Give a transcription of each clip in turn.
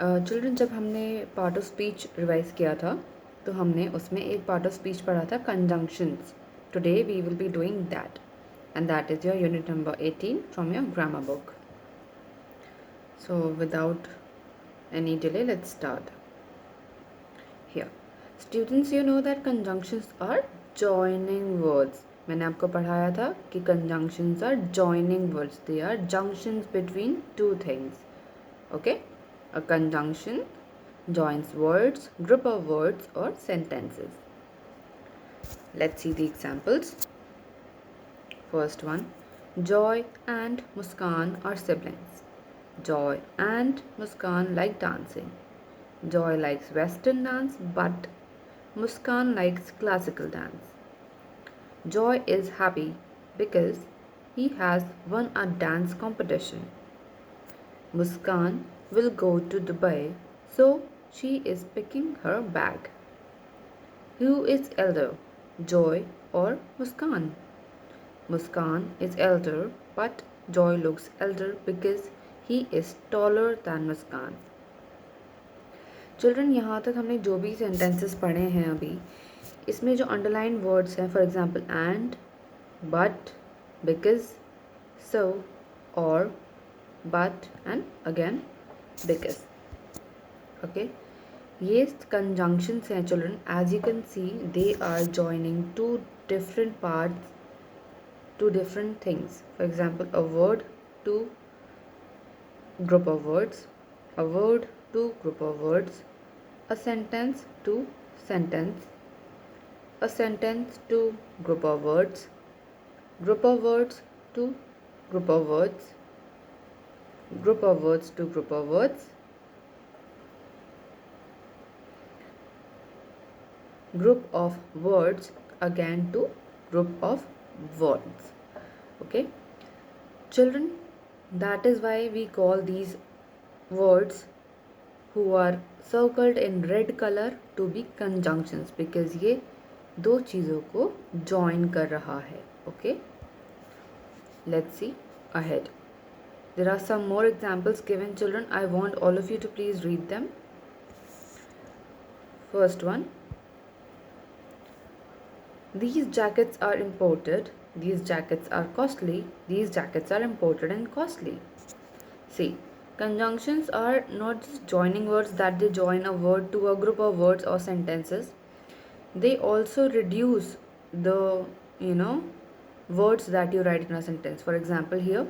Children जब हमने part of speech revise किया था तो हमने उसमें एक पार्ट ऑफ स्पीच पढ़ा था conjunctions. Today we will be doing that and that is your unit number 18 from your grammar book. So without any delay, let's start. Here, students, you know that conjunctions are joining words. मैंने आपको पढ़ाया था कि conjunctions are joining words. They are junctions between two things. Okay? A conjunction joins words, group of words or sentences. Let's see the examples. First one, Joy and Muskan are siblings. Joy and Muskan like dancing. Joy likes Western dance, but Muskan likes classical dance. Joy is happy because he has won a dance competition. Muskan will go to Dubai, so she is picking her bag. Who is elder, Joy or Muskan? Muskan is elder, but Joy looks elder because he is taller than Muskan. Children, यहाँ तक हमने जो भी sentences पढ़े हैं अभी, इसमें जो अंडरलाइन वर्ड्स हैं, for example and, but, because, so, और, but and again because. Okay, ये कंजंक्शंस हैं children. As you can see they are joining two different parts to different things. For example, a word to group of words, a word to group of words, a sentence to sentence, a sentence to group of words to group of words, group of words to group of words, group of words again to group of words. Okay, children, that is why we call these words who are circled in red color to be conjunctions, because ये दो चीज़ों को join कर रहा है. Okay, let's see ahead. There are some more examples given, children. I want all of you to please read them. First one, these jackets are imported, these jackets are costly, these jackets are imported and costly. See, conjunctions are not just joining words that they join a word to a group of words or sentences. They also reduce the, words that you write in a sentence. For example, here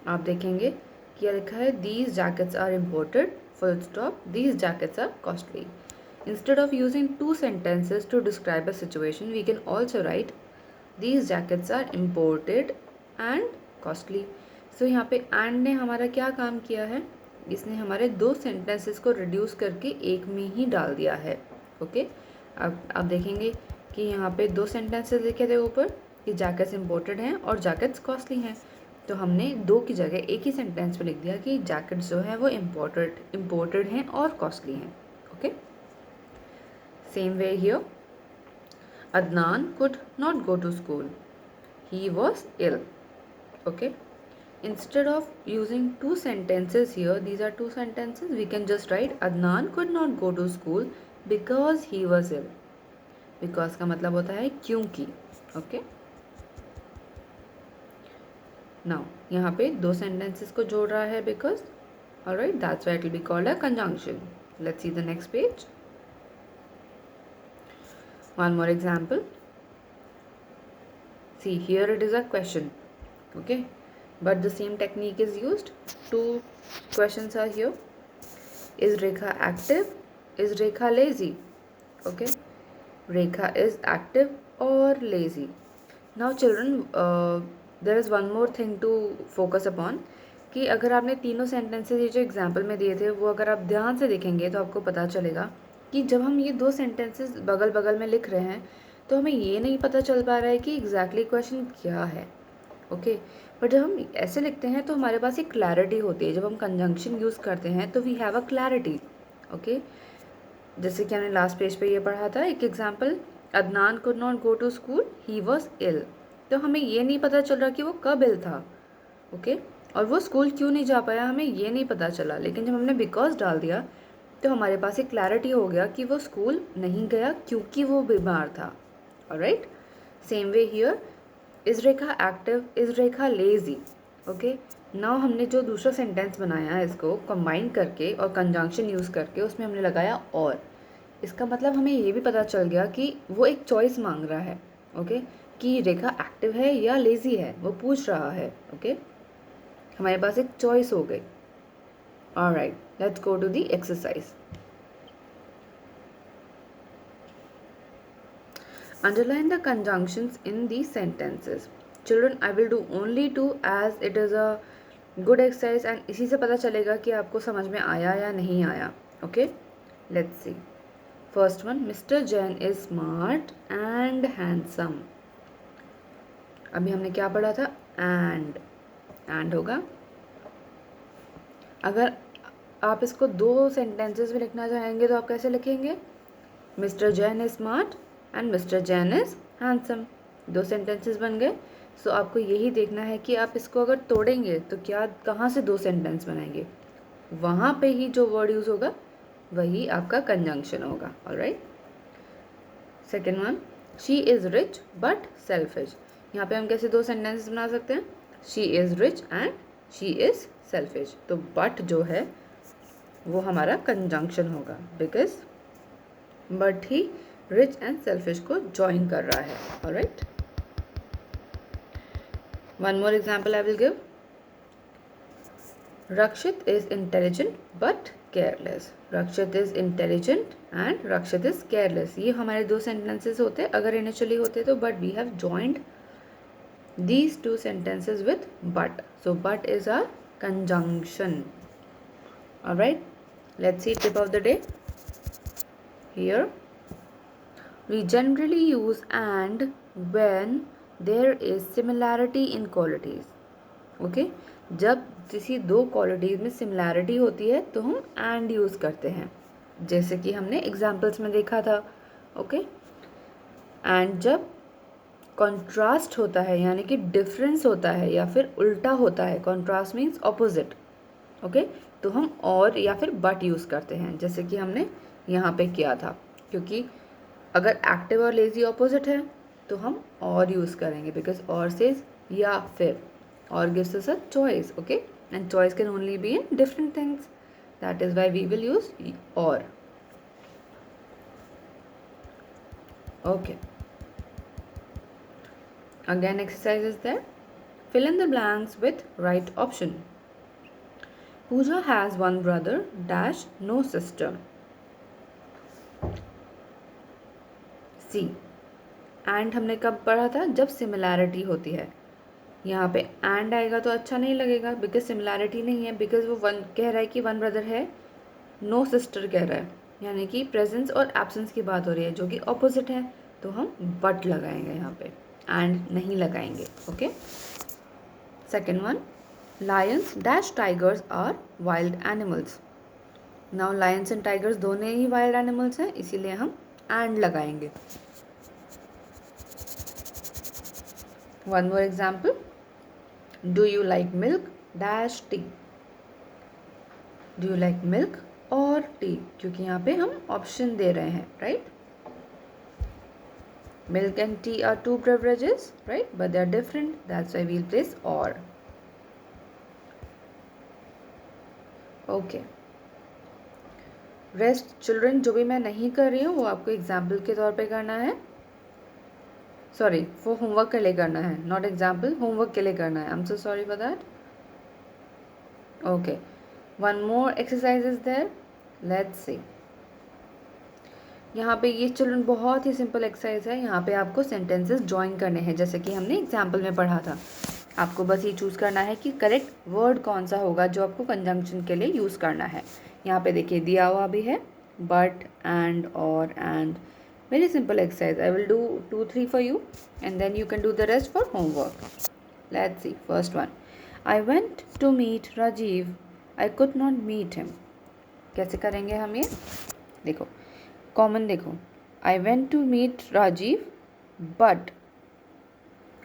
आप देखेंगे क्या लिखा है, these jackets are imported, full stop, these jackets are costly. Instead of using two sentences to describe a situation, we can also write these jackets are imported and costly. So यहाँ पे and ने हमारा क्या काम किया है, इसने हमारे दो sentences को reduce करके एक में ही डाल दिया है. ओके, अब आप देखेंगे कि यहाँ पे दो sentences लिखे थे ऊपर कि jackets imported हैं और jackets costly हैं, तो हमने दो की जगह एक ही सेंटेंस में लिख दिया कि jackets जो है वो imported हैं और costly हैं. Okay, same way here, Adnan could not go to school. He was ill. Okay. Instead of using two sentences here, these are two sentences, we can just write Adnan could not go to school because he was ill. Because का मतलब होता है क्योंकि. Okay. Now, यहाँ पे दो sentences को जोड़ रहा है because. Alright, that's why it will be called a conjunction. Let's see the next page. One more example. See, here it is a question. Okay, but the same technique is used. Two questions are here. Is Rekha active? Is Rekha lazy? Okay, Rekha is active or lazy. Now children, there is one more thing to focus upon कि अगर आपने तीनों sentences ये जो example में दिए थे वो अगर आप ध्यान से देखेंगे तो आपको पता चलेगा कि जब हम ये दो सेंटेंसेस बगल बगल में लिख रहे हैं तो हमें ये नहीं पता चल पा रहा है कि एग्जैक्टली क्वेश्चन क्या है. ओके, पर जब हम ऐसे लिखते हैं तो हमारे पास एक क्लैरिटी होती है. जब हम कंजंक्शन यूज़ करते हैं तो we have a clarity. Okay, जैसे कि हमने लास्ट पेज पे ये पढ़ा था एक example, Adnan could not go to school, he was ill. तो हमें ये नहीं पता चल रहा कि वो कब इल था. ओके, और वो स्कूल क्यों नहीं जा पाया हमें ये नहीं पता चला, लेकिन जब हमने बिकॉज डाल दिया तो हमारे पास एक क्लैरिटी हो गया कि वो स्कूल नहीं गया क्योंकि वो बीमार था. Alright, same way here, is Rekha active, is Rekha lazy. Okay, now हमने जो दूसरा सेंटेंस बनाया है इसको कंबाइन करके और कंजंक्शन यूज़ करके उसमें हमने लगाया और. इसका मतलब हमें ये भी पता चल गया कि वो एक चॉइस मांग रहा है. ओके, कि रेखा एक्टिव है या लेजी है, वो पूछ रहा है. ओके, हमारे पास एक चॉइस हो गई. Alright, let's go to the exercise. Underline the conjunctions in these sentences. Children, I will do only two as it is a good exercise and इसी से पता चलेगा कि आपको समझ में आया या नहीं आया. Okay, let's see. First one, Mr. Jain is smart and handsome. अभी हमने क्या पढ़ा था? and होगा. अगर आप इसको दो सेंटेंसेस में लिखना चाहेंगे तो आप कैसे लिखेंगे? Mister Jain is smart and mister Jain is handsome. दो सेंटेंसेस बन गए. सो आपको यही देखना है कि आप इसको अगर तोड़ेंगे तो क्या कहाँ से दो सेंटेंस बनाएंगे. वहाँ पे ही जो वर्ड यूज़ होगा वही आपका कंजंक्शन होगा. Alright, second one, she is rich but selfish. यहाँ पे हम कैसे दो सेंटेंसेस बना सकते हैं? She is rich and she is selfish. तो बट जो है वो हमारा कंजंक्शन होगा because but he rich and selfish को ज्वाइन कर रहा है. Alright, one more example I will give. Rakshit is intelligent but careless. Rakshit is intelligent and Rakshit is careless. ये हमारे दो सेंटेंसेस होते. अगर इनिशियली होते तो but we have joined these two sentences with but. So but is our conjunction. All right, let's see tip of the day. Here we generally use and when there is similarity in qualities. Okay, जब किसी दो qualities में similarity होती है तो हम and use करते हैं, जैसे कि हमने एग्जाम्पल्स में देखा था. ओके, and जब कॉन्ट्रास्ट होता है यानी कि डिफरेंस होता है या फिर उल्टा होता है, कॉन्ट्रास्ट मीन्स ऑपोजिट. ओके, तो हम और या फिर बट यूज़ करते हैं जैसे कि हमने यहाँ पे किया था. क्योंकि अगर एक्टिव और लेजी ऑपोजिट है तो हम और यूज़ करेंगे बिकॉज और सेज या फिर. Or gives us a choice. Okay, and choice can only be in different things. That is why we will use or. Okay, again exercise is there. Fill in the blanks with right option. Pooja has one brother dash no sister. C. and हमने कब पढ़ा था? जब similarity होती है. यहाँ पे and आएगा तो अच्छा नहीं लगेगा बिकॉज सिमिलैरिटी नहीं है. बिकॉज वो वन कह रहा है कि वन ब्रदर है, नो सिस्टर कह रहा है, यानी कि प्रेजेंस और एब्सेंस की बात हो रही है जो कि ऑपोजिट है. तो हम बट लगाएंगे यहाँ पे, एंड नहीं लगाएंगे. Okay, second one, lions dash tigers are wild animals. Now lions and tigers दोनों ही वाइल्ड एनिमल्स हैं, इसीलिए हम एंड लगाएंगे. One more example, do you like milk dash tea. Do you like milk और टी, क्योंकि यहाँ पे हम ऑप्शन दे रहे हैं. Right, milk and tea are two beverages, right? But they are different. That's why we'll place or. Okay. Rest children जो भी मैं नहीं कर रही हूँ वो आपको एग्जाम्पल के तौर पे करना है. सॉरी, वो होमवर्क के लिए करना है, नॉट एग्जाम्पल, होमवर्क के लिए करना है. I am so sorry for that. Okay, one more exercise is there. Let's see. यहाँ पे ये चिल्ड्रन बहुत ही सिंपल एक्सरसाइज है. यहाँ पे आपको सेंटेंसेस ज्वाइन करने हैं जैसे कि हमने एग्जाम्पल में पढ़ा था. आपको बस ये चूज़ करना है कि करेक्ट वर्ड कौन सा होगा जो आपको कंजंक्शन के लिए यूज़ करना है. यहाँ पे देखिए दिया हुआ भी है बट एंड और and. Very simple exercise. I will do 2-3 for you and then you can do the rest for homework. Let's see. First one, I went to meet Rajiv, I could not meet him. कैसे करेंगे हम ये? देखो common, देखो, I went to meet Rajiv but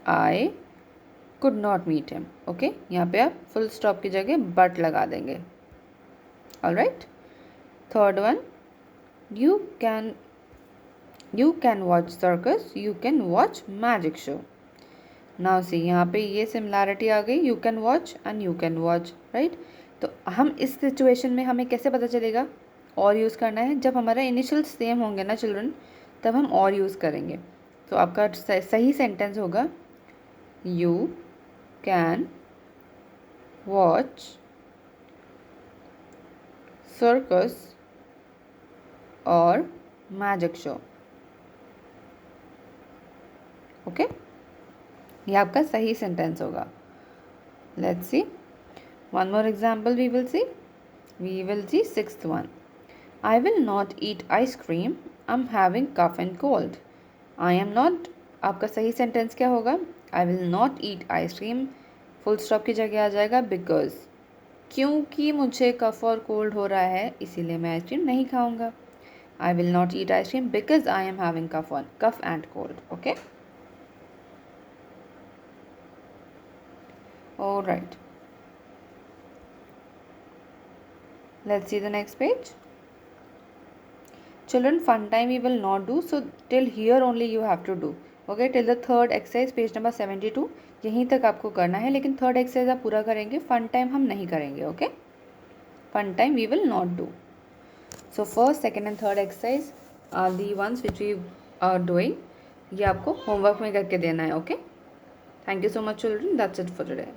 I could not meet him. Okay, यहाँ पे आप full stop की जगह but लगा देंगे. Alright. Third one, you can watch circus, you can watch magic show. Now see, यहाँ पे ये similarity आ गई, you can watch and you can watch, right? तो हम इस situation में हमें कैसे पता चलेगा और यूज़ करना है? जब हमारा इनिशियल सेम होंगे ना चिल्ड्रन, तब हम और यूज़ करेंगे. तो आपका सही सेंटेंस होगा you can watch circus और magic show. ओके, ये आपका सही सेंटेंस होगा. Let's see one more example. We will see sixth one. I will not eat ice cream, I am having cough and cold. I am not, आपका सही sentence क्या होगा? I will not eat ice cream, full stop की जगह आ जाएगा because, क्योंकि मुझे कफ और कोल्ड हो रहा है इसीलिए मैं आइसक्रीम नहीं खाऊंगा. I will not eat ice cream because I am having cough and cold. Okay, all right, let's see the next page. Children, fun time we will not do, so till here only you have to do. Okay, till the third exercise, page number 72, यहीं तक आपको करना है. लेकिन third exercise आप पूरा करेंगे, fun time हम नहीं करेंगे. Okay, fun time we will not do. So first, second and third exercise are the ones which we are doing. ये आपको होमवर्क में करके देना है. Okay, thank you so much children, that's it for today.